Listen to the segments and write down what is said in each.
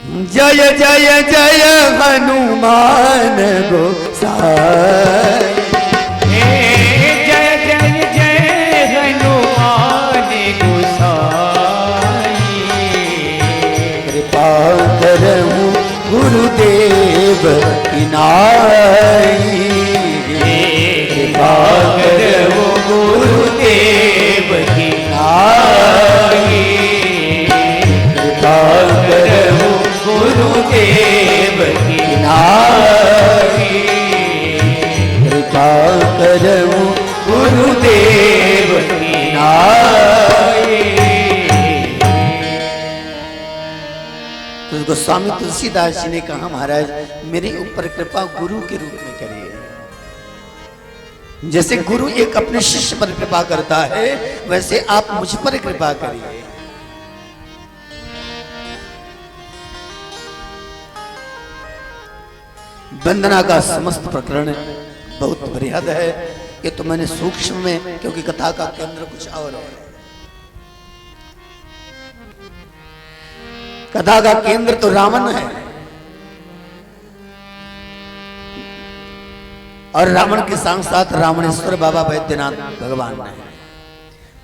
जय जय जय हनुमान गोसाई। जय जय जय हनुमान गोसाई। कृपा करहु गुरुदेव की नाई। कृपा करहु गुरुदेव की नाई। कृपा करहु गुरुदेव की नाई। कृपा करहु गुरुदेव की नाई। तो गोस्वामी तुलसीदास जी ने कहा, महाराज मेरे ऊपर कृपा गुरु के रूप में करिए। जैसे गुरु एक अपने शिष्य पर कृपा करता है, वैसे आप मुझ पर कृपा करिए। वंदना का समस्त प्रकरण बहुत बृहद है। ये तो मैंने सूक्ष्म में, क्योंकि कथा का केंद्र कुछ और है। कथा का केंद्र तो रावण है, और रावण के साथ साथ रावणेश्वर बाबा वैद्यनाथ भगवान ने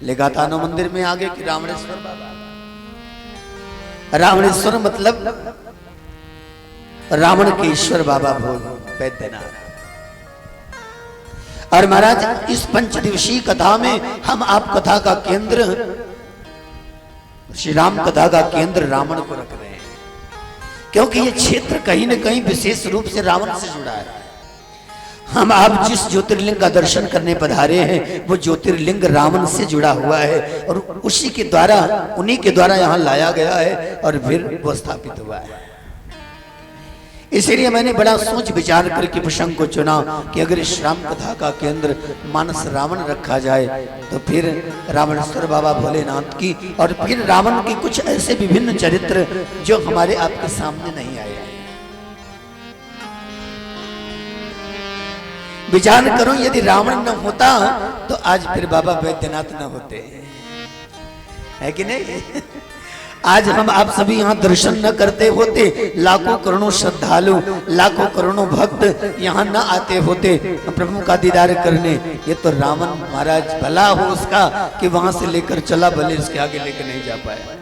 लिखा था नो मंदिर में आगे कि रावणेश्वर बाबा। रावणेश्वर मतलब रावण के ईश्वर बाबा भोग वैद्यनाथ। और महाराज इस पंचदिवसीय कथा में हम आप कथा का केंद्र, श्री राम कथा का केंद्र रावण को रख रहे हैं, क्योंकि ये क्षेत्र कहीं न कहीं विशेष रूप से रावण से जुड़ा है। हम आप जिस ज्योतिर्लिंग का दर्शन करने पधारे हैं, वो ज्योतिर्लिंग रावण से जुड़ा हुआ है, और उसी के द्वारा, उन्हीं के द्वारा यहाँ लाया गया है और फिर वो स्थापित हुआ है। इसलिए मैंने बड़ा सोच विचार करके प्रसंग को चुना कि अगर इस राम कथा का केंद्र मानस रावण रखा जाए, तो फिर रावणेश्वर बाबा भोलेनाथ की, और फिर रावण के कुछ ऐसे विभिन्न चरित्र जो हमारे आपके सामने नहीं आए। विचार करो, यदि रावण न होता तो आज फिर बाबा वैद्यनाथ न होते, है कि नहीं? आज हम आप सभी यहाँ दर्शन न करते होते, लाखों करोड़ों श्रद्धालु, लाखों करोड़ों भक्त यहाँ न आते होते प्रभु का दीदार करने। ये तो रावण महाराज भला हो उसका कि वहां से लेकर चला, भले इसके आगे लेकर नहीं जा पाया।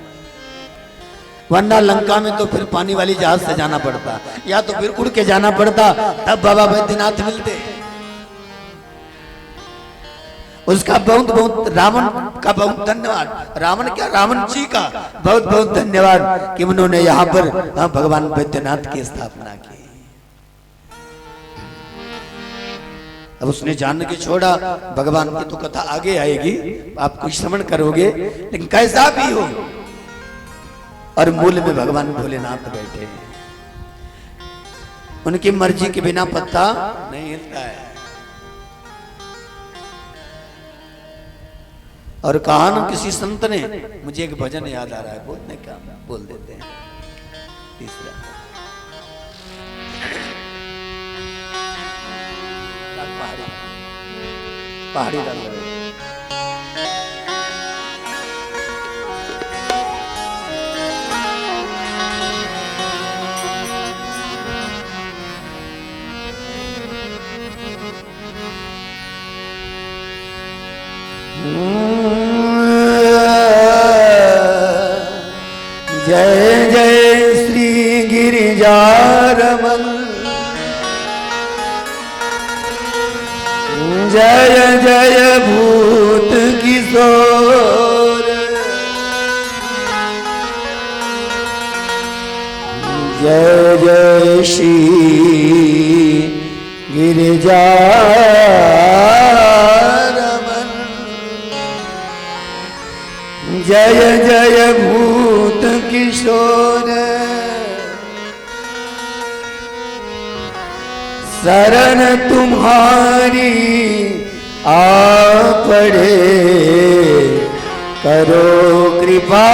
वरना लंका में तो फिर पानी वाली जहाज से जाना पड़ता, या तो फिर उड़ के जाना पड़ता, तब बाबा वैद्यनाथ मिलते। उसका बहुत बहुत, रावण का बहुत धन्यवाद, रावण क्या, रावण जी का बहुत बहुत धन्यवाद कि उन्होंने यहाँ पर भगवान वैद्यनाथ की स्थापना की। अब उसने जान के छोड़ा, भगवान की तो कथा आगे आएगी, आप कुछ श्रवण करोगे, लेकिन कैसा भी हो, और मूल में भगवान भोलेनाथ बैठे हैं। उनकी मर्जी के बिना पत्ता नहीं हिलता है। और कहा ना किसी संत ने, मुझे एक भजन याद आ रहा है, बोलने का बोल देते हैं। तीसरा पहाड़ी रंग जय जय श्री गिरिजारमन, जय जय भूत किशोर, जय जय श्री गिरिजारमन, जय जय भूत किशोर, शरण तुम्हारी आ पड़े, करो कृपा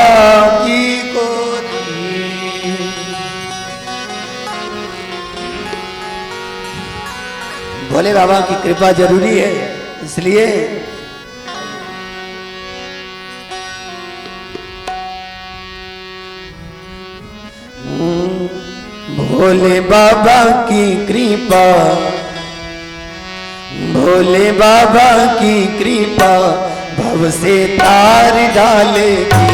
की कोरी। भोले बाबा की कृपा जरूरी है, इसलिए भोले बाबा की कृपा, भोले बाबा की कृपा भव से तार डालेगी।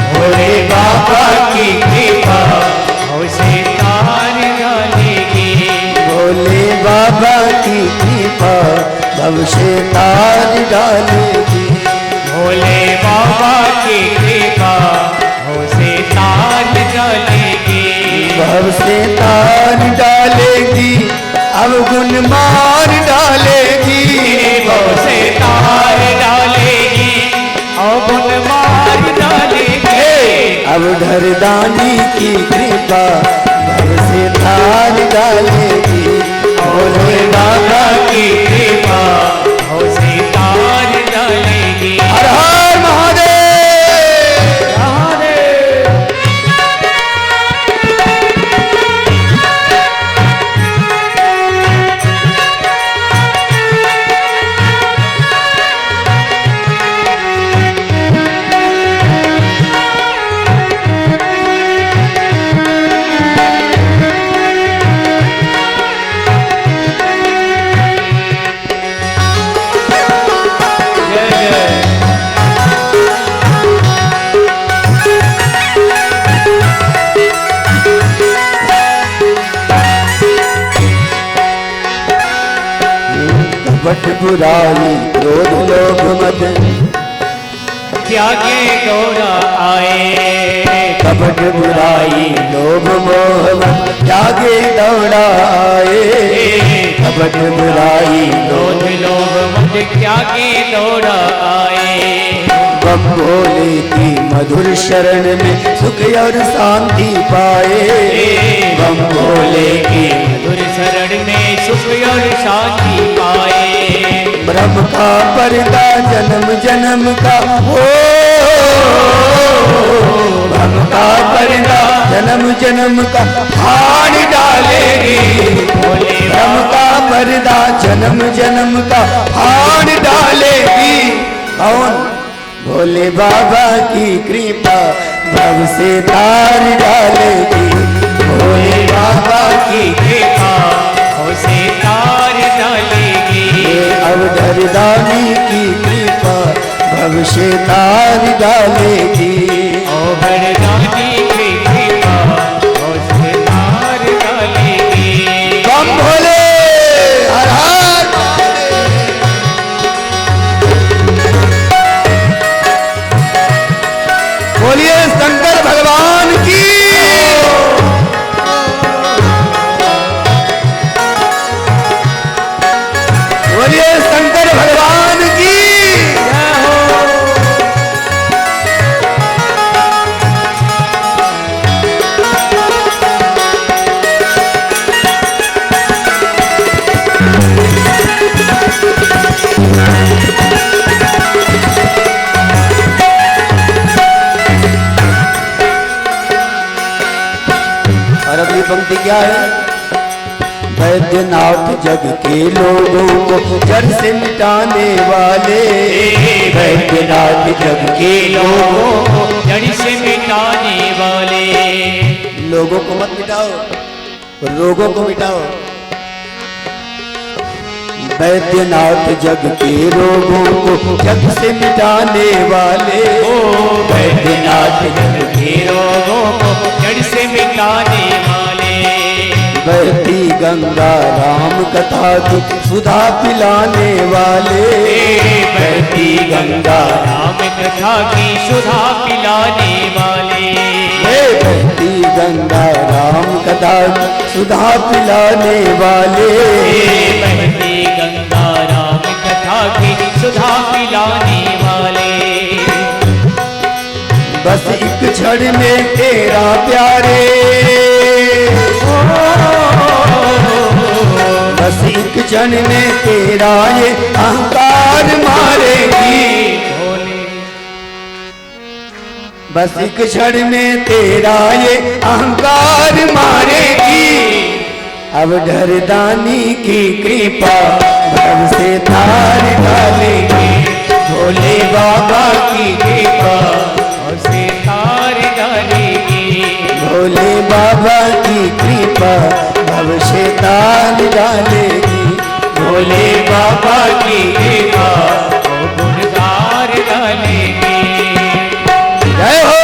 भोले बाबा की कृपा भव से तार डालेगी। भोले बाबा की कृपा भव से तार डालेगी। भोले बाबा की कृपा भव से तार डालेगी। भव से तार डालेगी, अवगुण मार डालेगी। भव से तार डालेगी, अवगुण मार डालेगी। अब धरदानी की कृपा भव से तार डालेगी। भोले बाबा की कृपा भव से तार डालेगी। हर हर महादेव। कपट बुराई क्रोध लोभ मद त्यागे गौरा आए। कपट बुराई लोभ मोह मद त्यागे दौड़ा आए। कपट बुराई क्रोध लोभ मद त्यागे दौड़ा आए। बम भोले की मधुर शरण में सुख और शांति पाए। बम भोले की मधुर शरण में सुख और शांति पाए। ब्रह्म का पर्दा जन्म जन्म का हो, ब्रह्म का पर्दा जन्म जन्म का फाड़ डालेगी। ब्रह्म का पर्दा जन्म जन्म का फाड़ डालेगी। कौन? भोले बाबा की कृपा भव से तार डालेगी। भोले बाबा की कृपा भव से तार डालेगी। अब धरदानी की कृपा भव से तार डालेगी। भरदानी की कृपा भव से तार डालेगी। बम भोले हर हर। बोलिए शंकर भगवान की। बोलिए शंकर भगवान की। और अगली पंक्ति क्या है? वैद्यनाथ जग के लोगों को जड़ से मिटाने वाले। वैद्यनाथ जग के लोगों को जड़ से मिटाने वाले। लोगों को मत मिटाओ, रोगों को मिटाओ। वैद्यनाथ जग के रोगों को जग से मिटाने वाले। वैद्यनाथ जग के रोगों को जड़ से मिटाने वाले। बहती गंगा राम कथा की सुधा पिलाने वाले। बहती गंगा राम कथा की सुधा पिलाने वाले। बहती गंगा राम कथा की सुधा पिलाने वाले। बहती गंगा राम कथा की सुधा पिलाने वाले। बस एक क्षण में तेरा प्यारे, बस एक क्षण में तेरा ये अहंकार मारेगी। बस एक क्षण में तेरा ये अहंकार मारेगी। अब डरदानी की कृपा भव से तार डालेगी। भोले बाबा की कृपा भव से तार डालेगी। भोले बाबा की कृपा भव से तार डालेगी। भोले बाबा की कृपा वो गुणगार डालेगी। जय हो।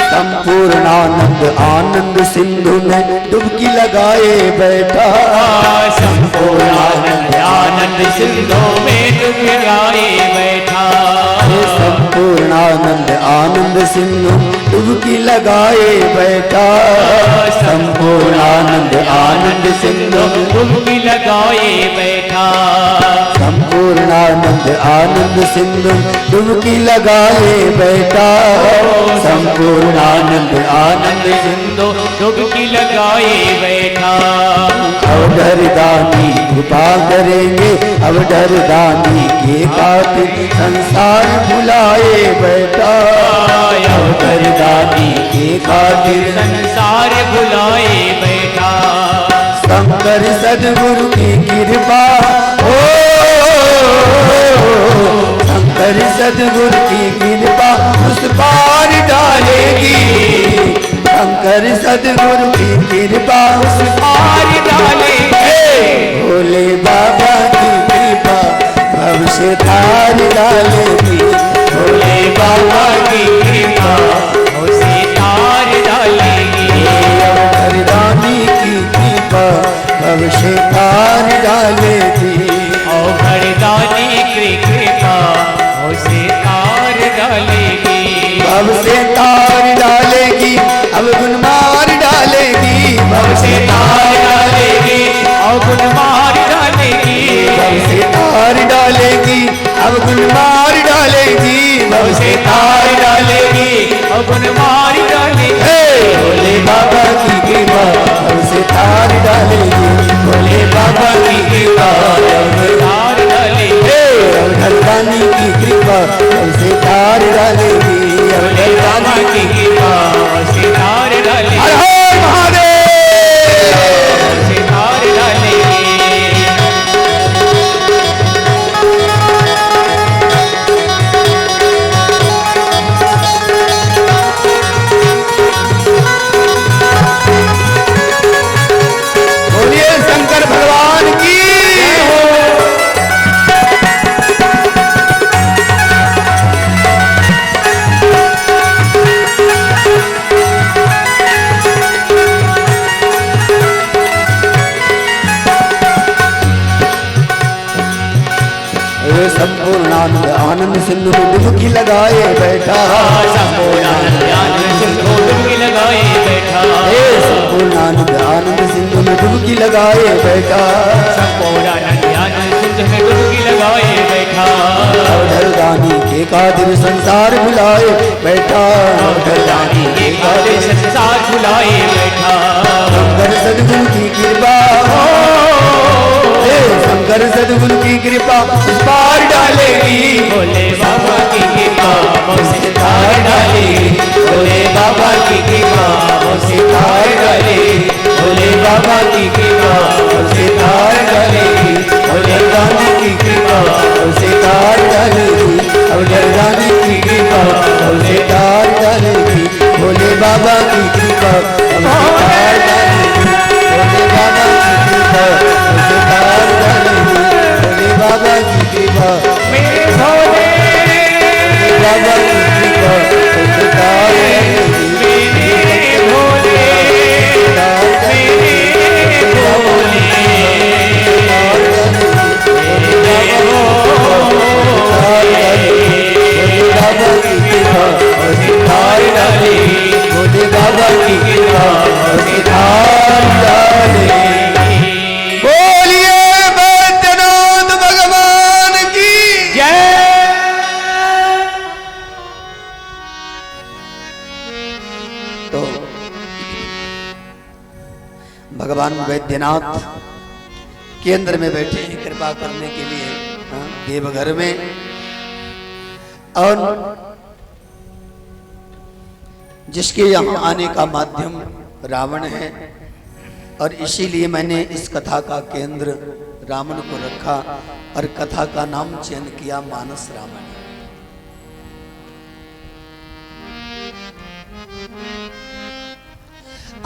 संपूर्णानंद आनंद सिंधु में डुबकी लगाए बैठा। संपूर्णानंद आनंद सिंधु में डुबकी बैठा। संपूर्णानंद आनंद सिंधु डुबकी लगाए बैठा। संपूर्णानंद आनंद सिंधु डुबकी लगाए बैठा। संपूर्णानंद आनंद सिंधु डुबकी लगाए बैठा। संपूर्णानंद आनंद सिंधु डुबकी लगाए बैठा। अवधर दानी कृपा करेंगे, अवधर दानी के खातिर संसार भुलाए बैठा। अवधर दानी के खातिर संसार भुलाए बैठा। शंकर सद्गुरु की कृपा हो, शंकर सद्गुरु की कृपा उस पार डालेगी। शंकर सद्गुरु की कृपा उस पार डालेगी। भोले बाबा की कृपा भव से तार डालेगी। भोले बाबा की कृपा उसे तार डालेगी। अवधर दानी की कृपा भव से तार डालेगी। अवधर दानी की कृपा उसे तार डालेगी। भव से तार डालेगी, अब गुण मार डालेगी। भव से तार डालेगी, अवगुण मार डालेगी। भव से तार डालेगी, अब गुण मार डालेगी। भव से तार डालेगी, अवगुण मार डालेगी। भोले बाबा की कृपा भव से तार डालेगी। भोले बाबा की कृपा तार डालेगी। अवधर दानी की कृपा भव से तार डालेगी। भोले बाबा की कृपा उसे तार डालेगी। हर हर महादेव। उसे तार डालेगी। बोलिए शंकर भगवान की। संपूर्णानंद आनंद सिंधु में डुबकी लगाए बैठा। संपूर्णानंद आनंद सिंधु डुबकी लगाए बैठा। संपूर्णानंद आनंद सिंधु में डुबकी लगाए बैठा। संपूर्णानंद आनंद सिंधु में डुबकी लगाए बैठा। अवधर दानी के कादिर संसार भुलाए बैठा। अवधर दानी के कादिर संसार भुलाए बैठा। शंकर सद्गुरु की कृपा हो, शंकर सद्गुरु की कृपा उस पार डालेगी। भोले बाबा की कृपा उसे तार डालेगी। भोले बाबा की कृपा उसे तार डालेगी। भोले बाबा की कृपा उसे तार डालेगी। भोले दानी की कृपा उसे तार डालेगी। अवधर दानी की कृपा उसे तार डालेगी। भोले बाबा की कृपा उसे तार डालेगी। भोले बाबा की कृपा उसे तार डालेगी। भोले बाबा की कृपा मेरे भोले बाबा की कृपा उसे तार डालेगी। मेरे भोले मेरे भोले बाबा की कृपा उसे तार डालेगी। भोले बाबा की कृपा उसे तार डालेगी। बोलिए बैद्यनाथ भगवान की जय। भगवान वैद्यनाथ केंद्र में बैठे हैं कृपा करने के लिए देवघर में। और जिसके यहाँ आने का माध्यम रावण है, और इसीलिए मैंने इस कथा का केंद्र रावण को रखा और कथा का नाम चयन किया मानस रावण।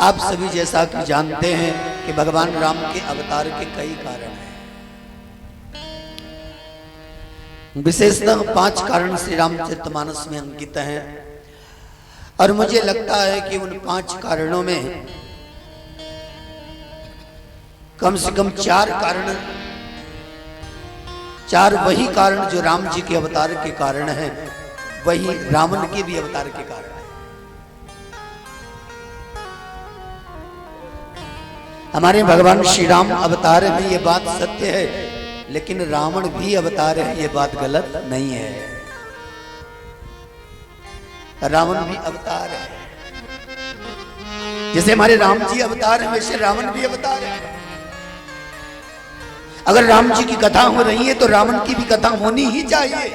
आप सभी जैसा कि जानते हैं कि भगवान राम के अवतार के कई कारण हैं, विशेषतः 5 कारण श्री रामचरितमानस में अंकित हैं। और मुझे लगता है कि उन 5 कारणों में कम से कम 4 कारण, 4 वही कारण जो राम जी के अवतार के कारण हैं, वही रावण के भी अवतार के कारण हैं। हमारे भगवान श्री राम अवतार है, ये बात सत्य है, लेकिन रावण भी अवतार है, ये बात गलत नहीं है। रावण भी अवतार है, जैसे हमारे राम जी अवतार है वैसे रावण भी अवतार है। अगर राम जी की कथा हो रही है तो रावण की भी कथा होनी ही चाहिए।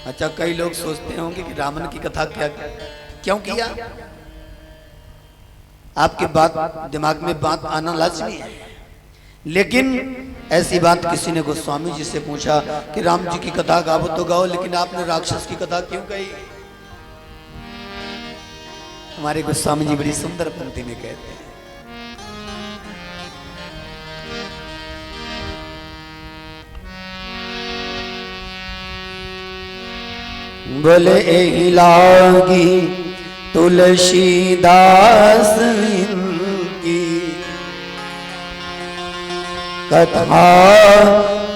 अच्छा, कई लोग सोचते होंगे कि रावण की कथा क्यों किया। आपके बात दिमाग में बात आना लाजमी है, लेकिन ऐसी बात किसी ने गोस्वामी जी से पूछा कि राम जी की कथा गाओ तो गाओ, लेकिन आपने राक्षस की कथा क्यों कही। हमारे गोस्वामी जी बड़ी सुंदर पंक्ति में कहते हैं, बोले एहि लागी तुलसीदास इनकी कथा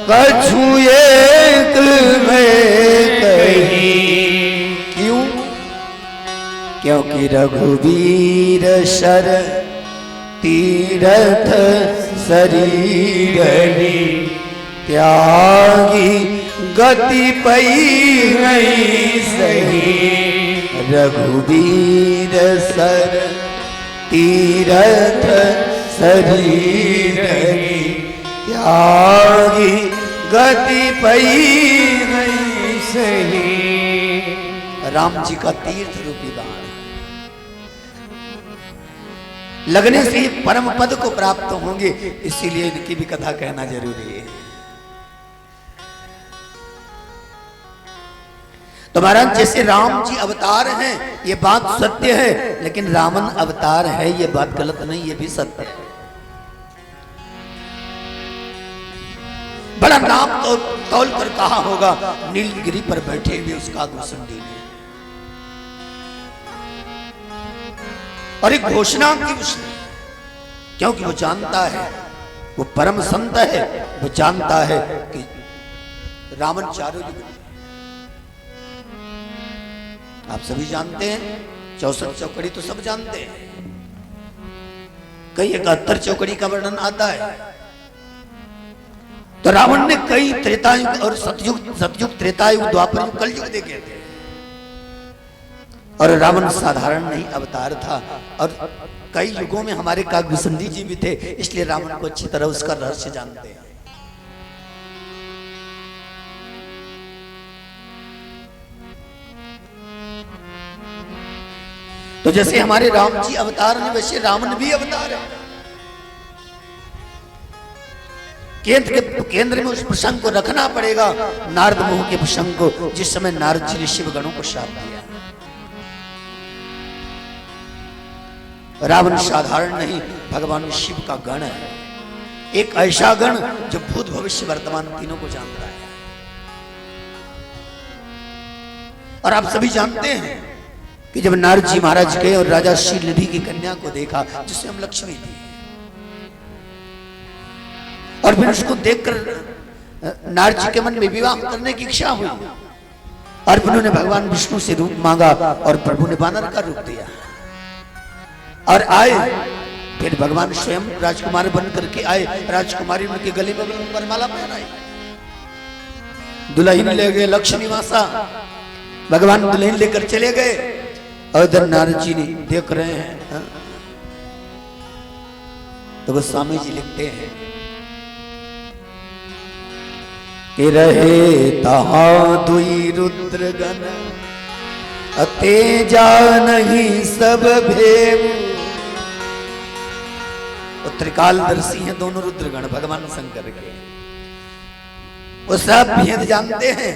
कछु एक में कही। क्यों? क्योंकि रघुवीर सर तीरथ शरीर त्यागी गति पई नहीं सही। रघुवीर सर तीरथ शरीर त्यागी गति पई नहीं सही। राम जी का तीर्थ रूपी बाण लगने से ही परम पद को प्राप्त होंगे, इसीलिए इनकी भी कथा कहना जरूरी है। तो महाराज, जैसे राम जी अवतार हैं ये बात सत्य है, लेकिन रावण अवतार है ये बात गलत नहीं, ये भी सत्य है। बड़ा नाम तो तौल कर कहा होगा, नीलगिरी पर बैठे हुए उसका घुसंडी ने, और एक घोषणा की उसने, क्योंकि वो जानता है, वो परम संत है, वो जानता है कि रावण चारों युग, आप सभी जानते हैं 64 चौकड़ी तो सब जानते हैं, कई 71 चौकड़ी का वर्णन आता है। तो रावण ने कई त्रेतायुग और सतयुग त्रेतायुग द्वापर युग कलयुग देखे थे, और रावण साधारण नहीं अवतार था, और कई युगों में हमारे काकभूषणी जी भी थे, इसलिए रावण को अच्छी तरह उसका रहस्य जानते हैं। तो जैसे हमारे राम जी अवतार हैं वैसे रावण भी अवतार है। केंद्र में उस प्रसंग को रखना पड़ेगा, नारद मुह के प्रसंग को, जिस समय नारद जी ने शिव गणों को श्राप दिया। रावण साधारण नहीं, भगवान शिव का गण है, एक ऐसा गण जो भूत भविष्य वर्तमान तीनों को जानता है। और आप सभी जानते हैं कि जब नारद जी महाराज गए और राजा शीलनिधि की कन्या को देखा, जिससे हम लक्ष्मी थी, और फिर उसको देखकर नारद जी के मन में विवाह करने की इच्छा हुई, और फिर उन्होंने भगवान विष्णु से रूप मांगा, और प्रभु ने वानर का रूप दिया और आए। फिर भगवान स्वयं राजकुमार बन करके आए, राजकुमारी उनके गले में वरमाला पहनाई, दुल्हन ले गए लक्ष्मी मासा, भगवान दुल्हन लेकर चले गए, और इधर नारद जी ने देख रहे हैं तो गोस्वामी जी लिखते हैं कि रहे तहां दुई रुद्रगण अतेजा नहीं सब भेव। वो त्रिकालदर्शी हैं दोनों रुद्रगण भगवान शंकर के, वो सब भेद जानते हैं,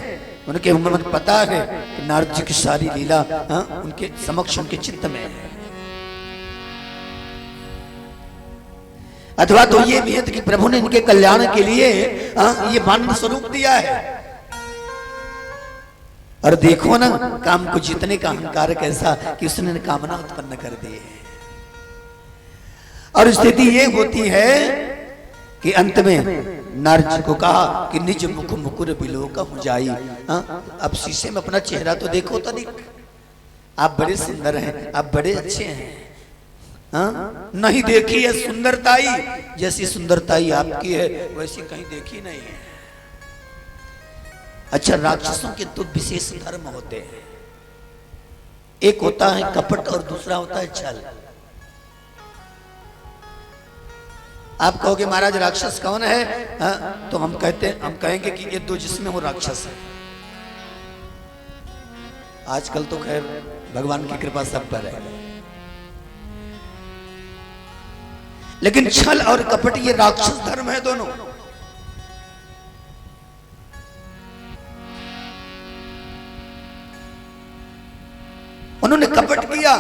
उनके मन पता है कि नारद जी की सारी लीला उनके समक्ष उनके चित्त में है। अथवा तो ये भेद कि प्रभु ने इनके कल्याण के लिए ये मानव स्वरूप दिया है। और देखो ना काम को जीतने का अहंकार कैसा कि उसने कामना उत्पन्न कर दी है। और स्थिति ये होती है कि अंत में नारद जी को कहा कि निज मुख मुकुर बिलोक हो जाई। अब शीशे में अपना चेहरा तो देखो तो देख, आप बड़े सुंदर हैं, आप बड़े अच्छे हैं। नहीं देखी है सुंदरताई, जैसी सुंदरताई आपकी है वैसी कहीं देखी नहीं है। अच्छा, राक्षसों के तो विशेष धर्म होते हैं, एक होता है कपट और दूसरा होता है छल। आप कहोगे महाराज राक्षस कौन है? तो हम कहेंगे कि ये दो जिसमें वो राक्षस है। आजकल तो खैर भगवान की कृपा सब पर है, लेकिन छल और कपट ये राक्षस धर्म है दोनों। उन्होंने कपट किया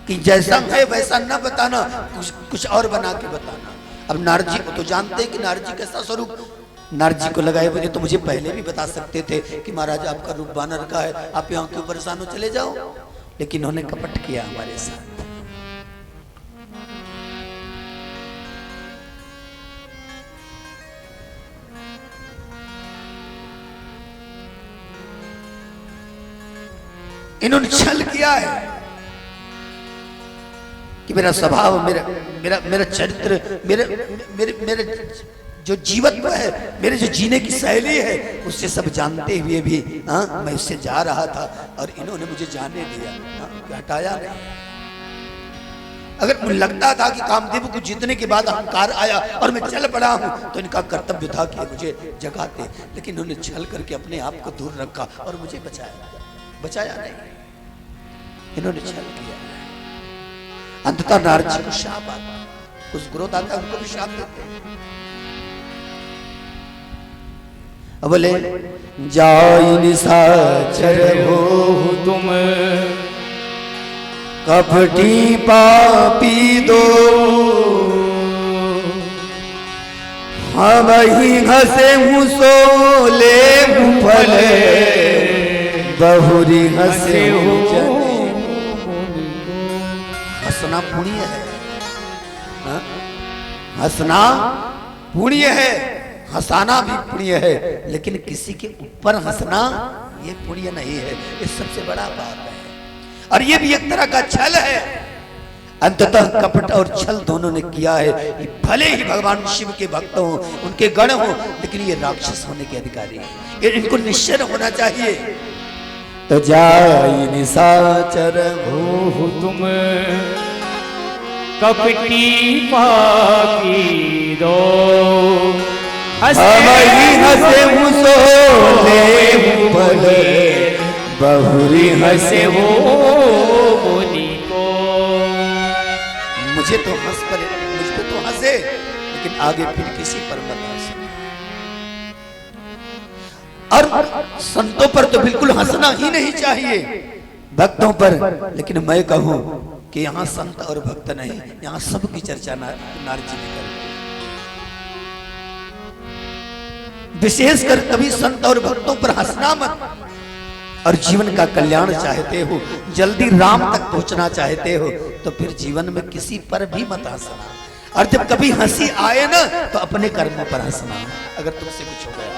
कि जैसा है वैसा न बताना, कुछ और बना के बताना। अब नारद जी को तो जानते हैं कि नारद जी कैसा स्वरूप। नारद जी को लगाए हुए तो मुझे पहले भी बता सकते थे कि महाराज आपका रूप बानर का है, आप यहाँ क्यों परेशान हो, चले जाओ। लेकिन उन्होंने कपट किया हमारे साथ। इन्होंने छल किया है कि मेरा स्वभाव, मेरा चरित्र, मेरे जो जीवत्व है, मेरे जो जीने की शैली है, उससे सब जानते हुए भी मैं उससे जा रहा था और इन्होंने मुझे जाने दिया, हटाया नहीं। अगर मुझे लगता था कि कामदेव को जीतने के बाद अहंकार आया और मैं चल पड़ा हूं तो इनका कर्तव्य था कि मुझे जगाते, लेकिन इन्होंने छल करके अपने आप को दूर रखा और मुझे बचाया नहीं। इन्होंने छल किया। अंततः नारद जी को शाप आता, कुछ क्रोध आता उनको भी शाप देते। अब बोले जाई निशाचर हो तुम कपटी पापी दो, हम ही हंसे सोले फले बहुरी हंसे हो। हंसना पुण्य है, हंसना पुण्य है, हंसाना भी पुण्य है, लेकिन किसी के ऊपर हंसना ये पुण्य नहीं है, ये सबसे बड़ा पाप है। और ये भी एक तरह का छल है। अंततः कपट और छल दोनों ने किया है। कि भले ही भगवान शिव के भक्त हो, उनके गण हो, लेकिन ये राक्षस होने के अधिकारी हैं, इनको निश्चय होना चाहिए। तो जाई निशाचर हो तुम कपटी पापी दो, हंसे सोले फले बहुरी हंसे हो बोली को। मुझ पे तो हंसे, लेकिन आगे फिर किसी पर मत हंसे। और संतों पर तो बिल्कुल हंसना ही नहीं चाहिए, भक्तों पर। लेकिन मैं कहूं कि यहाँ संत और भक्त नहीं, यहाँ सबकी चर्चा नारद जी ने करी। विशेषकर कभी संत और भक्तों पर हंसना मत। और जीवन का कल्याण चाहते हो, जल्दी राम तक पहुंचना चाहते हो, तो फिर जीवन में किसी पर भी मत हंसना। और जब कभी हंसी आए ना तो अपने कर्मों पर हंसना। अगर तुमसे कुछ हो गया,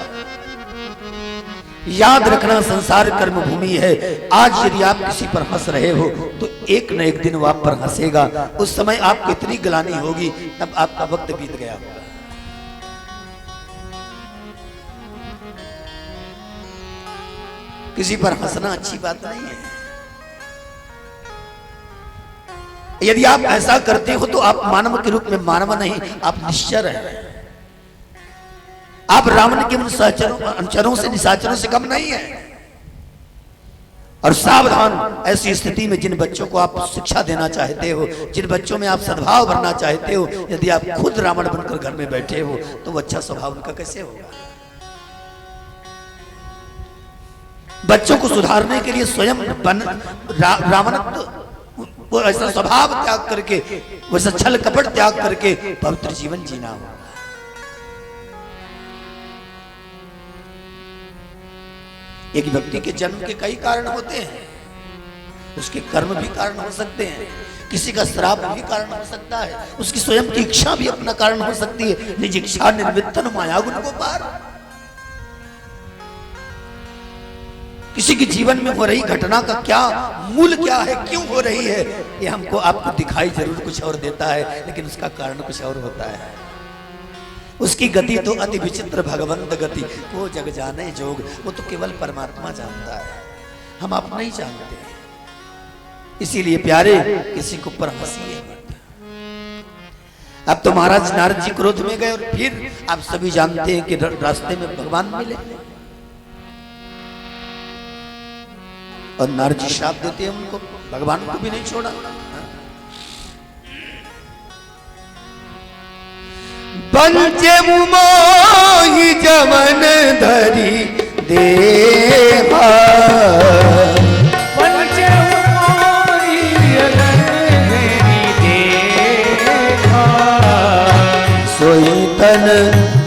याद रखना संसार कर्म भूमि है। आज यदि आप किसी पर हंस रहे हो तो एक न एक दिन वो आप पर हंसेगा। उस समय आपको इतनी गलानी होगी, तब आपका वक्त बीत गया होगा। किसी पर हंसना अच्छी बात नहीं है। यदि आप ऐसा करते हो तो आप मानव के रूप में मानव नहीं, आप निश्चर हैं। आप रावण के उन सहचरों अनुचरों से निशाचरों से कम नहीं है। और सावधान, ऐसी स्थिति में जिन बच्चों को आप शिक्षा देना चाहते हो, जिन बच्चों में आप सद्भाव भरना चाहते हो, यदि आप खुद रावण बनकर घर में बैठे हो तो वो अच्छा स्वभाव उनका कैसे होगा? बच्चों को सुधारने के लिए स्वयं रावण वो ऐसा स्वभाव त्याग करके, वैसा छल कपट त्याग करके पवित्र जीवन जीना होगा। एक व्यक्ति के जन्म के कई कारण होते हैं, उसके कर्म भी कारण हो सकते हैं, किसी का श्राप भी कारण हो सकता है, उसकी स्वयं की इच्छा भी अपना कारण हो सकती है। निज इच्छा निर्वित्तन माया गुण को पार। किसी के जीवन में हो रही घटना का क्या मूल क्या है, क्यों हो रही है, ये हमको आपको दिखाई जरूर कुछ और देता है, लेकिन उसका कारण कुछ और होता है। उसकी गति तो अति विचित्र भगवंत गति, वो जग जाने जोग, वो तो केवल परमात्मा जानता है, हम आप नहीं जानते। इसीलिए प्यारे, किसी के ऊपर हंसी है मत। अब तो महाराज नारद जी क्रोध में गए और फिर आप सभी जानते हैं कि रास्ते में भगवान मिले और नारद जी श्राप देते हैं उनको, भगवान को भी नहीं छोड़ा। पंचे मोहि जमन धरी देहा, पंचे मोहि जमन धरी देहा, सोई तन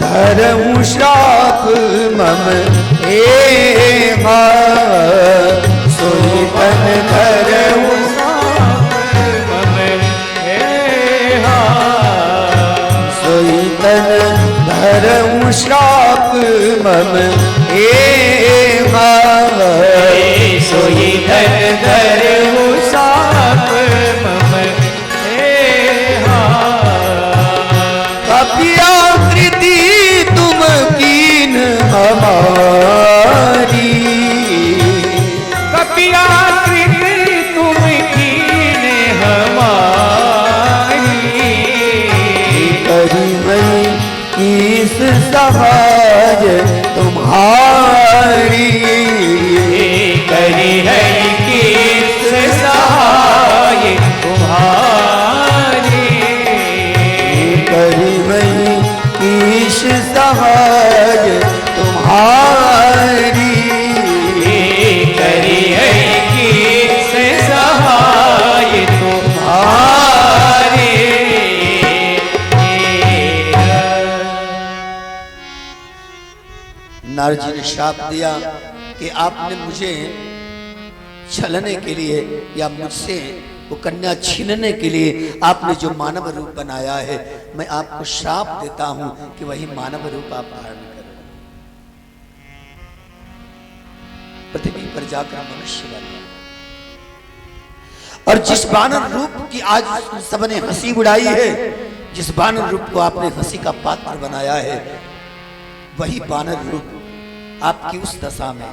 धरहु श्राप मम एहा, सोई तन धरहु धरहु श्राप मम एहा, सोई तन धरहु श्राप मम एहा। कपियाकृति तुम कीन हमारी, कपियाकृति तुम कीन हमारी, करी मैं किस सहाय तुम्हारी, करी है किस सहाय तुम्हारी, करी मैं किस सहाय तुम्हारी, करी है किस सहाय तुम्हारी। नारद जी ने श्राप दिया कि आपने मुझे छलने के लिए या मुझसे वो कन्या छीनने के लिए आपने जो मानव रूप बनाया है, मैं आपको श्राप देता हूं कि वही मानव रूप आप धारण करें, पृथ्वी पर जाकर मनुष्य बने। और जिस बानर रूप की आज सबने हंसी उड़ाई है, जिस बानर रूप को आपने हंसी का पात्र बनाया है, वही बानर रूप आपकी उस दशा में,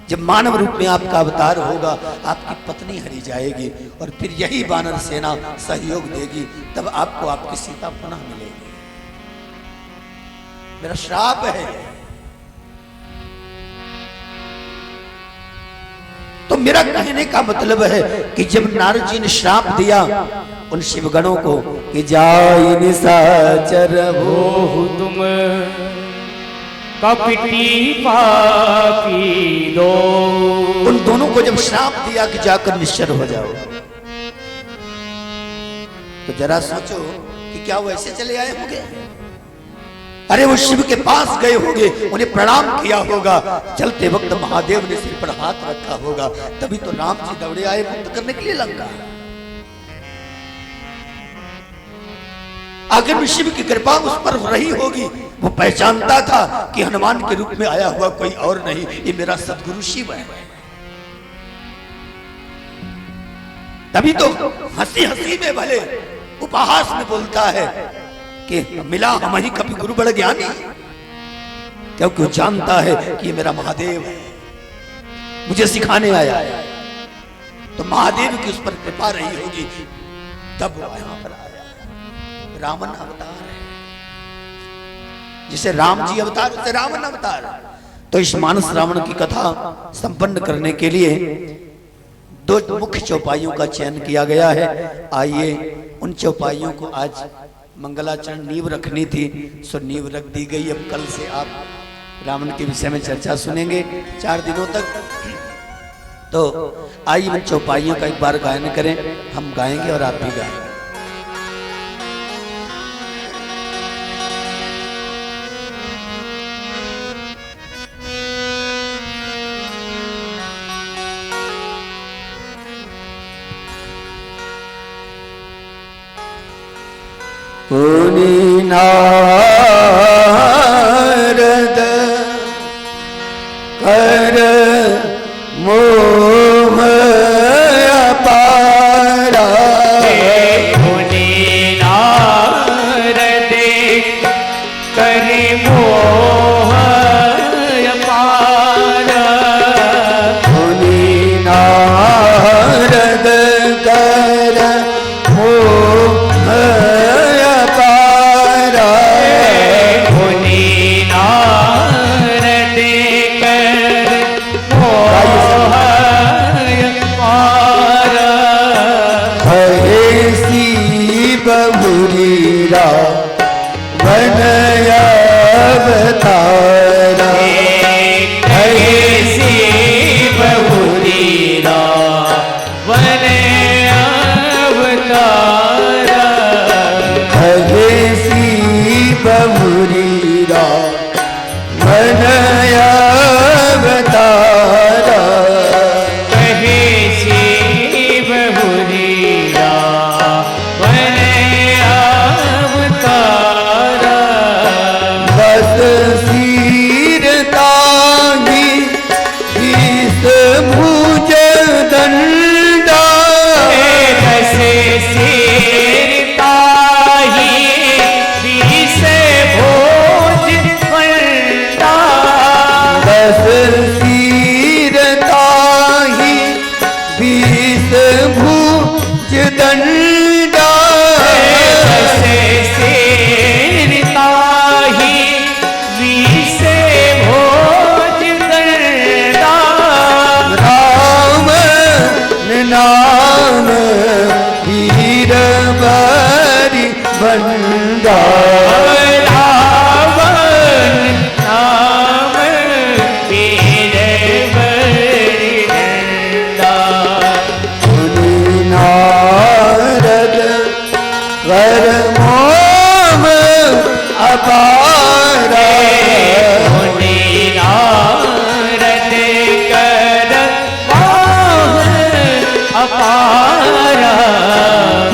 जब मानव रूप में आपका अवतार होगा, आपकी पत्नी हरी जाएगी और फिर यही वानर सेना सहयोग देगी, तब आपको आपकी सीता पुनः मिलेगी। मेरा श्राप है। तो मेरा कहने का मतलब है कि जब नारद जी ने श्राप दिया उन शिवगणों को कि जाय निशाचर हो तुम कपटी पापी दो, उन दोनों को जब श्राप दिया कि जाकर निश्चर हो जाओ, तो जरा सोचो कि क्या वो ऐसे चले आए होंगे? अरे वो शिव के पास गए होंगे, उन्हें प्रणाम किया होगा, चलते वक्त महादेव ने सिर पर हाथ रखा होगा, तभी तो राम जी दौड़े आए मुक्त करने के लिए लंका। अगर शिव की कृपा उस पर रही होगी, वो पहचानता था कि हनुमान के रूप में आया हुआ कोई और नहीं, ये मेरा सदगुरु शिव है। तभी तो हंसी हंसी में भले उपहास में बोलता है कि मिला हमारी कभी गुरु बड़ ज्ञानी, क्योंकि वो जानता है कि ये मेरा महादेव है, मुझे सिखाने आया है। तो महादेव की उस पर कृपा रही होगी तब वो यहाँ पर आया। रावण अवतार है, जिसे राम जी अवतार उसे रावण अवतार। तो इस मानस रावण की कथा संपन्न करने के लिए दो मुख्य चौपाइयों का चयन किया गया है। आइए उन चौपाइयों को आज मंगलाचरण नींव रखनी थी, सो नींव रख दी गई। अब कल से आप रावण के विषय में चर्चा सुनेंगे 4 दिनों तक। तो आइए उन चौपाइयों का एक बार गायन करें, हम गाएंगे और आप भी गाएंगे। मुनि नारद कर मोह अपारा, मुनि नारद कर मोह अपारा, मुनि नारद कर मोह अवतारा, ऐसी बहुरीरा वन अवतारा, ऐसी बहुरीरा वन अवतारा, ऐसी बहुरीरा वन अवतारा, बस सीरताही बीस भुज दंडा, बस सीरताही बीस भुज दंडा, बस सीरताही बीस भुज दंडा, बस सीरताही बीसे भोज दंडा, राम नाम वीर बरी बंदा, राम नाम वीर बरी बंदा, मुनि नारद कर मोह अपारा, मुनि नारद कर मोह अपारा,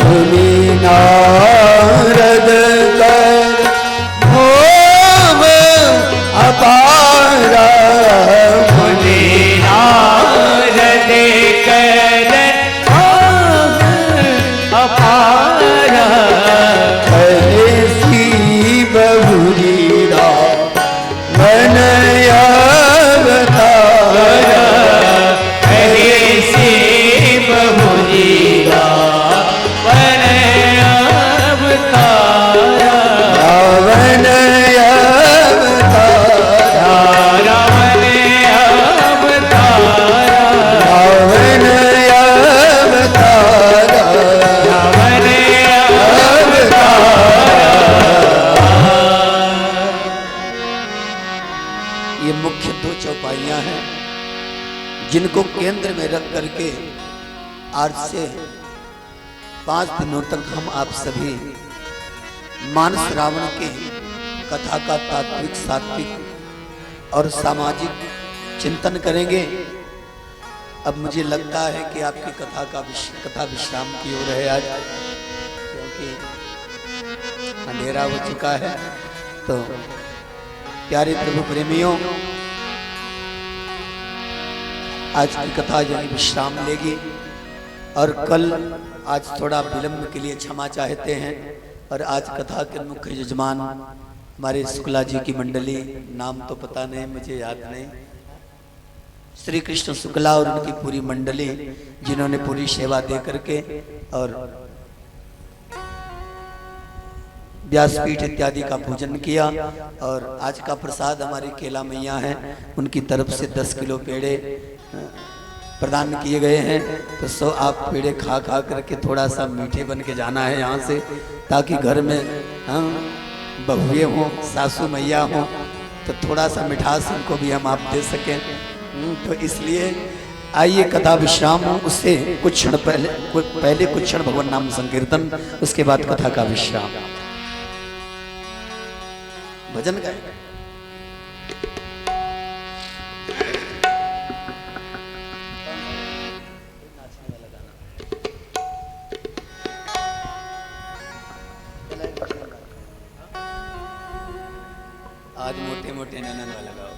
मुनि नारद कर मोह अपारा, मुनि नारद कर मोह अपारा, ऐसी बहुरीरा वन अवतारा, ऐसी बहुरीरा वन अवतारा, रावण अवतारा, रावण अवतारा, रावण अवतारा, रावण ये मुख्य 2 चौपाइयां हैं जिनको केंद्र में रख करके आज से 5 दिनों तक हम आप सभी मानस रावण के कथा का तात्विक, सात्विक और सामाजिक चिंतन करेंगे। अब मुझे लगता है कि आपकी कथा विश्राम की ओर है आज, क्योंकि अंधेरा हो चुका है। तो प्यारे प्रभु प्रेमियों, आज की कथा यही विश्राम लेगी और कल आज थोड़ा विलंब के लिए क्षमा चाहते हैं। और आज कथा के मुख्य यजमान हमारे शुक्ला जी की मंडली, नाम तो पता नहीं, मुझे याद नहीं, श्री कृष्ण शुक्ला और उनकी पूरी मंडली जिन्होंने पूरी सेवा दे करके और व्यासपीठ इत्यादि का पूजन किया। और आज का प्रसाद हमारी केला मैया हैं, उनकी तरफ से 10 किलो पेड़े प्रदान किए गए हैं। तो सो आप पेड़े खा खा करके थोड़ा सा मीठे बन के जाना है यहाँ से, ताकि घर में हम बहुए हों, सासू मैया हों, तो थोड़ा सा मिठास उनको भी हम आप दे सकें। तो इसलिए आइए कथा विश्राम हो, उससे कुछ क्षण पहले कुछ क्षण भगवान नाम संकीर्तन, उसके बाद कथा का विश्राम। भजन गाए आज मोटे मोटे नैनन वाला गाओ।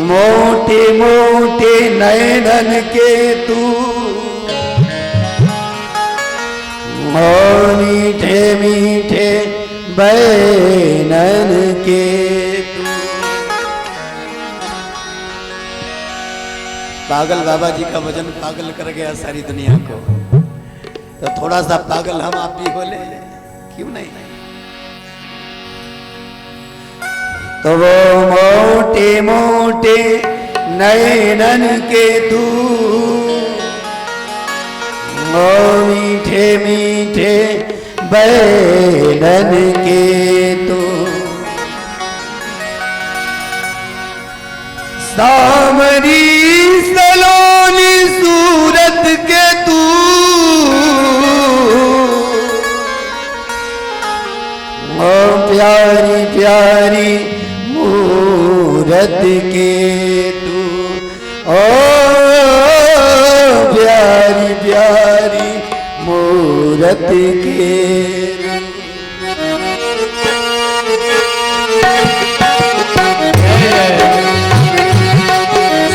मोटे मोटे नैनन के तू, मीठे मीठे बैनन के तू। पागल बाबा जी का भजन पागल कर गया सारी दुनिया को, तो थोड़ा सा पागल हम आप भी बोले, क्यों नहीं? तो वो मोटे मोटे नैनन के तू, मीठे मीठे बैनन के तू। सामरी सलोनी सूरत के तू, प्यारी प्यारी मूरत के तू। ओ प्यारी प्यारी मूरत के।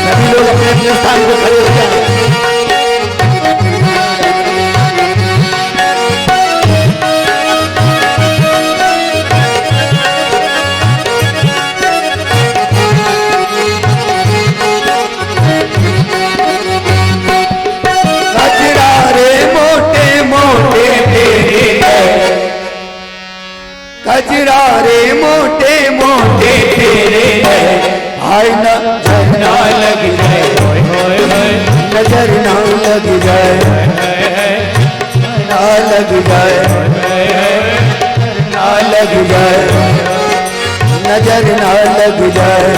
सभी लोग अपने अपने स्थान को खड़े हो जाएं। कजरारे मोटे मोटे तेरे हैं, हाय नजर ना लग जाए, नजर ना लग जाए, ना लग जाए, ना लग जाए, नजर ना लग जाए।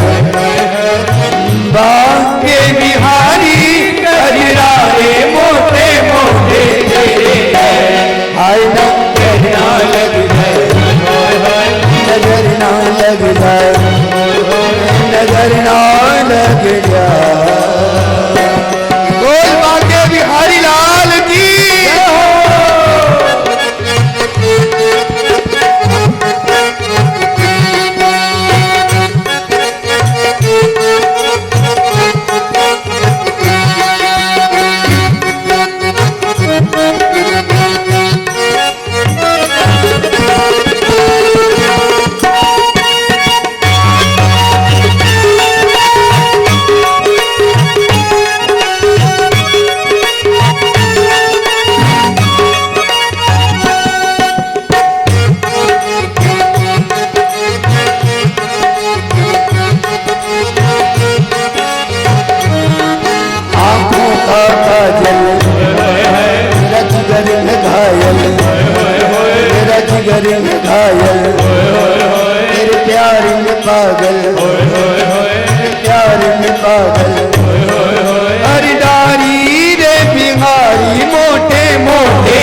बांके बिहारी कजरारे मोटे मोटे तेरे हैं, हाय नजर ना लग जाए, नजर ना लग जाए, नजर ना लग जाए। बोल बांके बिहारी लाल की। जिगर में घायल, मेरे प्यार में पागल, प्यार में पागल। हरिदारी रे बिहारी मोटे मोटे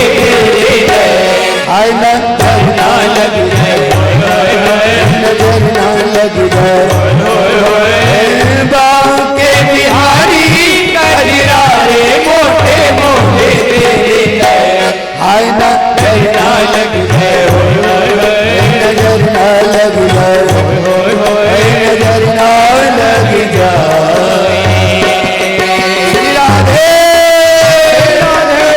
हाय नजर ना लग जाए, नजर ना लग जाए। बांके बिहारी हरिदारी मोटे मोटे हाय नजर ना लग जाए, नजर ना लग जाए, नजर ना लग जाए। राधे राधे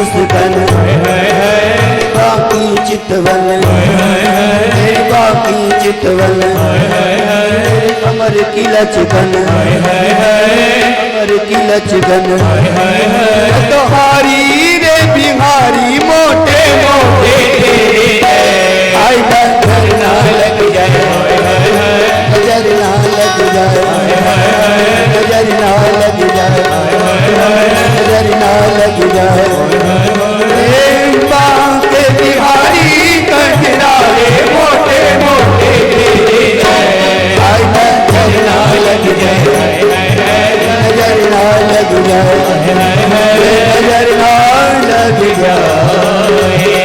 मुस्कान बाकी चितवन मेरी बाकी चितवन कमर की लचकन कमर की लचकन तोहारी रे बिहारी मोटे मोटे आई नजर ना लग जाए नजर ना लग जाए नजर ना लग जाए नजर ना लग जाए के बिहारी कंजरारे मोटे मोटे आई नजर ना लग जाए नजर ना लग जाए नजर ना लग जाए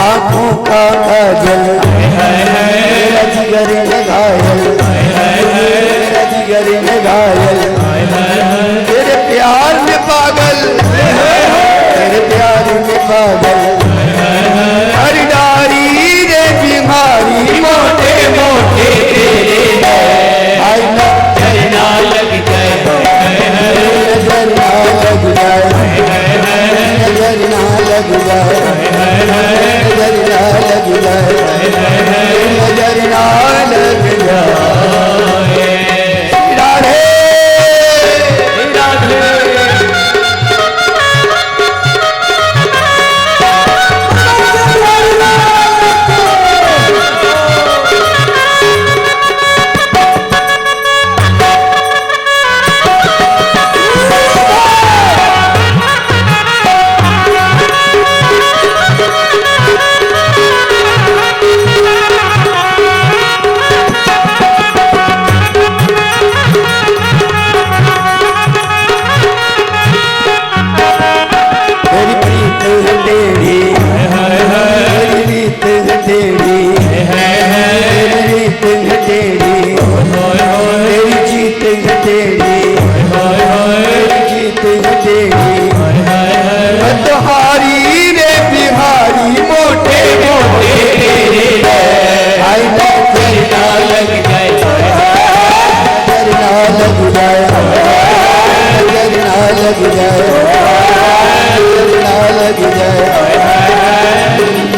आँखों का काजल मेरा जिगर में घायल मेरा जिगर में घायल तेरे प्यार में पागल तेरे प्यार में पागल हरिदारी रे बीमारी मोटे मोटे आई नजर ना लग जाए नजर ना लग जाए नजर ना लग जाए नजर ना लग जाए नजर ना लग जाए राधे राधे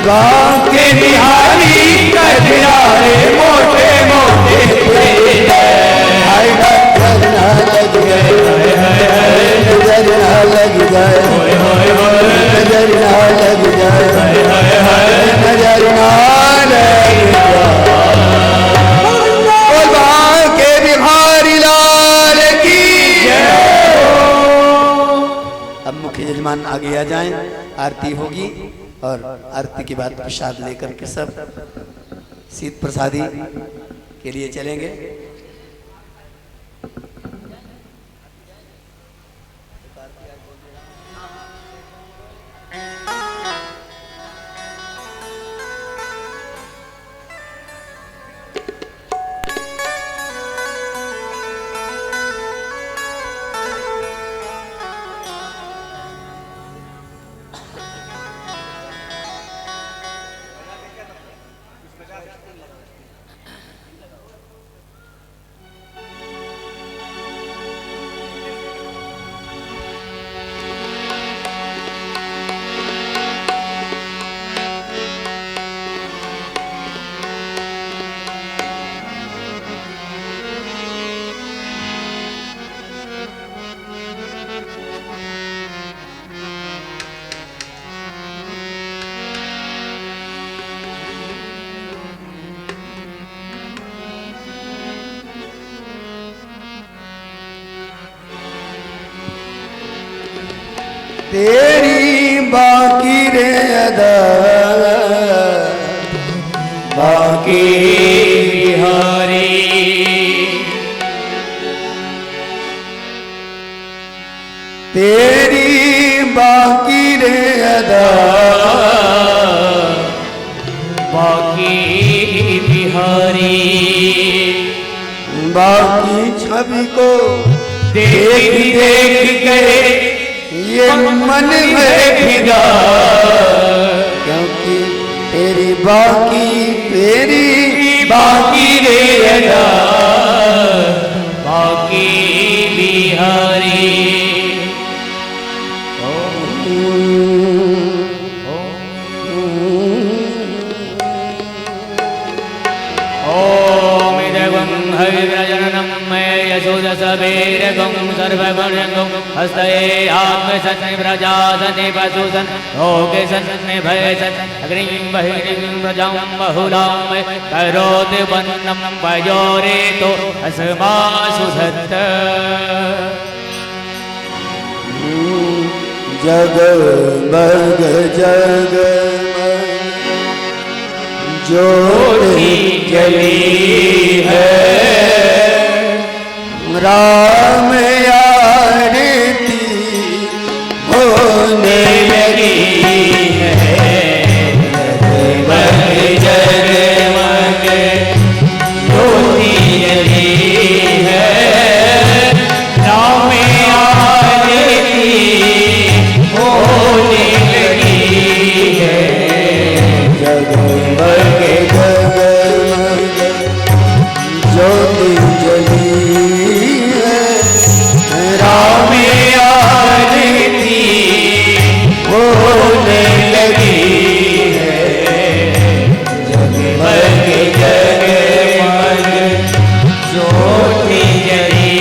गाँव के बिहारी कजरारे मोटे मोटे आई नजर ना लग जाए नजर ना लग जाए नजर ना लग जाए नजर ना लग जाए गाँव के बिहारी लाल की अब मुख्य यजमान आगे आ जाएं, आरती होगी और आरती के बाद प्रसाद लेकर के सब शीत प्रसादी के लिए चलेंगे। तेरी बाकी रे अदा बाकी बिहारी तेरी बाकी रे अदा बाकी बिहारी बाकी छवि को देख देख कर ये मन में फिदा क्योंकि तेरी बाकी तेरी बाकी रे अदा बाकी बिहारी ओम इदगं हरिव्रजननं मे यशोदसवेरगं सर्वगुणगं हस्तये आत्मसन्निव्रजासने पशुसन् लोके सन्निभयसन् अग्निं बहिर्निं प्रजां बहुलां करोति वन्नं वयोरेतो अस्मासु सत्त जगमग जगमग ज्योति जली है राम आरती होने लगी है जगमग जगमग ज्योति जली है राम आरती होने लगी है जगमग जगमग ज्योति जली है राम आरती होने लगी है जगमग जगमग ज्योति जली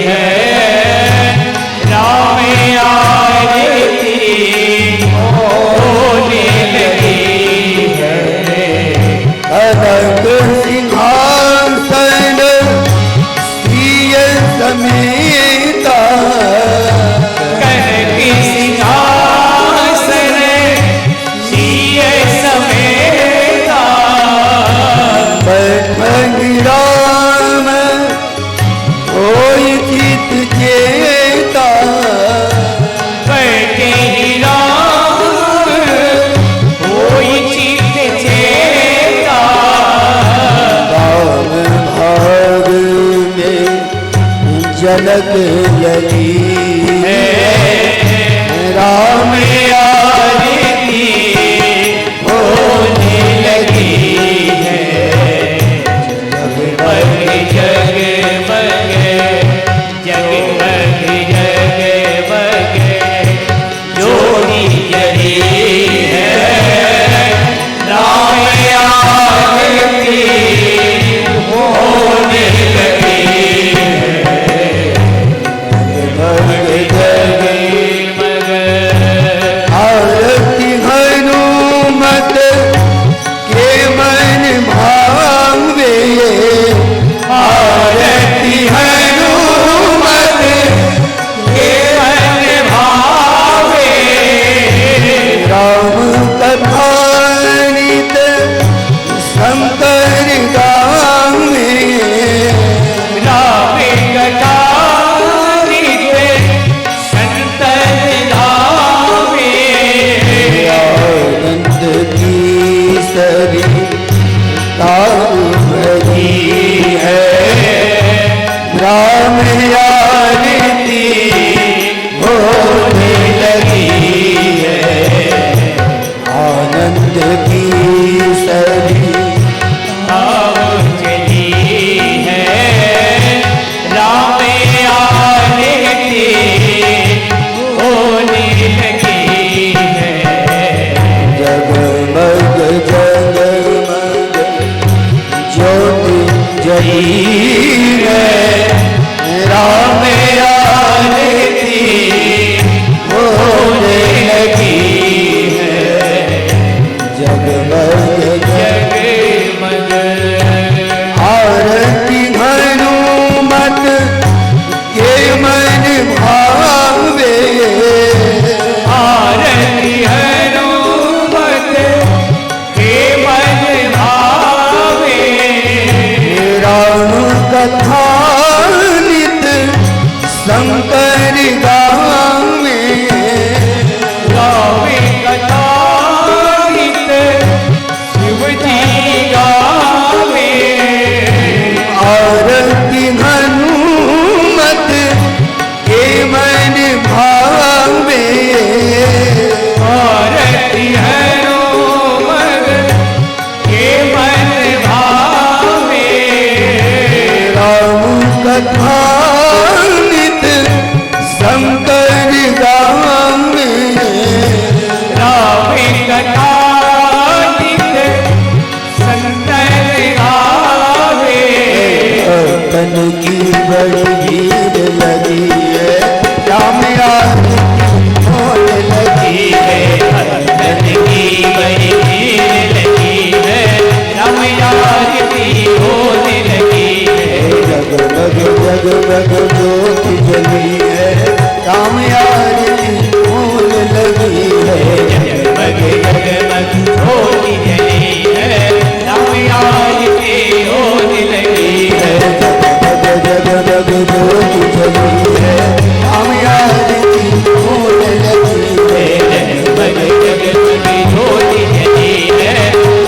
है राम आरती होने लगी है कनक सिंहासन प्रिय समेता कनक सिंहासन सिय समेता बैठंग राम होई चित चेता बैठे राम होई चित चेता राम भाग में जनक लगी है राम आरती होने लगी है जगमग जगमग जगमग जगमग ज्योति जली है राम आरती होने लगी जगमग आरती हनुमत के मन भावे आरती हनुमत के मन भावे राम कथानित शंकर गावे राम कथानित संतन धावे आनंद की सरी तारू भरी है राम आरती होने लगी है आनंद की सरी भाव चली है राम आरती होने लगी है जगमग जगमग ज्योति जली है राम जग ज्योति जली है, राम आरती फूल लगी है। जगमग जगमग ज्योति जली है, राम आरती फूल लगी है। जग जग ज्योति जली है, राम आरती फूल लगी है। जगमग जगमग ज्योति जली है,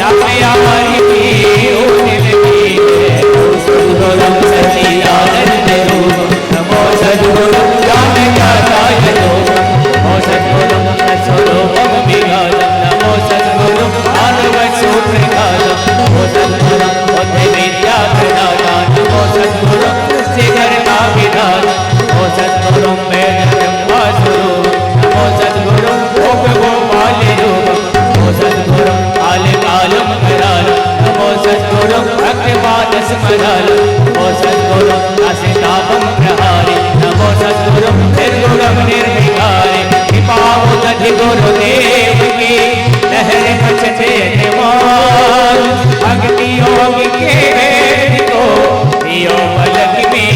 राम आरती फूल लगी है। सद्गुरुं सच्चिदानंद रूप, नमो सद्गुरुं ज्ञानदाताय रूप, नमो सद्गुरुं सत्स्वरूपं विघातं, नमो सद्गुरुं भागवतसूत्रघातं, नमो सद्गुरुं बुद्धिविद्याप्रदाता, नमो सद्गुरुं सिद्धर्माभिधाता, नमो सद्गुरुं वेदब्रह्मस्वरूपं, नमो सद्गुरुं गोपगोपालरूपं, नमो सद्गुरुं कालकालं करालं, नमो सद्गुरुं भक्तपादस्मरालं, नमो सद्गुरुं दासितापं प्रहारि, नमो सद्गुरुं निर्गुणं निर्विकारि, कृपावुदधि गुरुदेव की लहर बचते निवार, भक्ति योग के वेद को दियो पलक में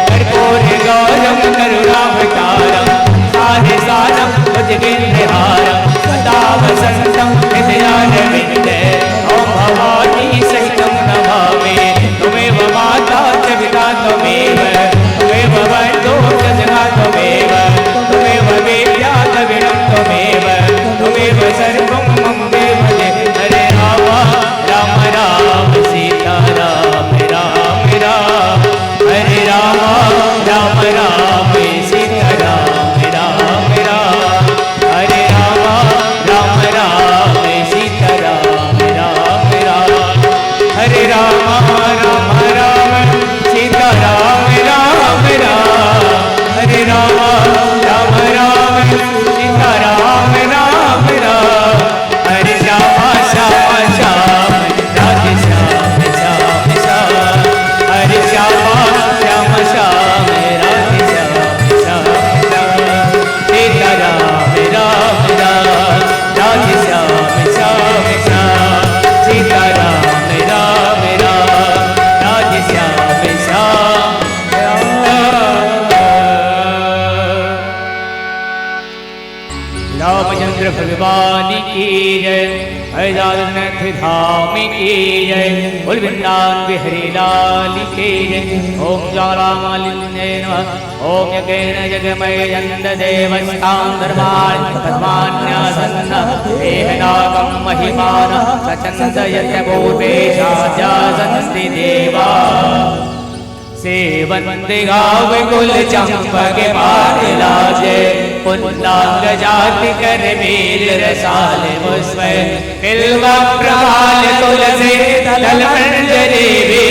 कर्पूर गौरम करुणावतारम, सारे सारम भुजगेन्द्रहारम, सदा वसंतं हृदयारविन्दे, ओम भवानी सहितं नमामि। त्वमेव माता च पिता त्वमेव, त्वमेव बन्धुः च जगः त्वमेव, त्वमेव वेद्या द्रविणं त्वमेव, त्वमेव सर्वं मम देव देव। हरे राम राम राम सीता राम राम राम, हरे राम राम राम सीता राम राम राम, हरे राम राम राम सीता राम राम राम, हरे राम राम राम सीता राम राम राम, हरे राम राम राम सीता राम राम राम, हरे श्याम श्याम श्याम राधे श्याम श्याम श्याम, हरे श्याम श्याम श्याम राधे श्याम श्याम श्याम, सीता राम राम राम राधे श्याम श्याम श्याम, सीता राम राम राम राधे श्याम श्याम राम। रामचंद्र भगवान की जय, अयोध्यानाथ धाम की जय, बोल वृंदावन बिहारी लाल की जय। ओम ज्वालामालिन्ये नमः, ओम यज्ञेन जगमय यन्द देवस्तां धर्मान् पद्मान्यासन्नः, देहनागं महिमानः सचन्दयत्य पूर्वे शाजासन्ति देवा, सेवन्ति गावे कुल चंपक मात लाजे, पुल्लांग जाति कर वीर रसाल पुष्पे, बिल्वा प्रभाल तुलसी दल मंजरी वे,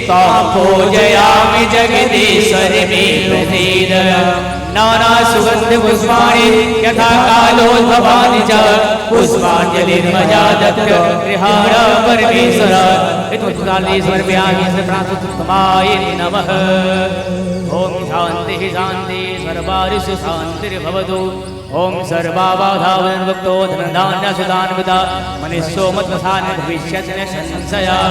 ताम पूजयामि जगदीश्वर मे प्रसीद। नाना सुगंध पुष्पाणि यथा कालोद्भवानि च, पुष्पाञ्जलिर्मजादत्त गृहाण परमेश्वर, इत्युत्कालेश्वर व्याघ्रप्रासुतमाय नमः। ओम शांति शांति सर्वारिषु शांतिर्भवतु। ओम सर्वाबाधावन्मुक्तो धनधान्यसुधान्विता, मनुष्यो मत्प्रसाद भविष्यति न संशयः।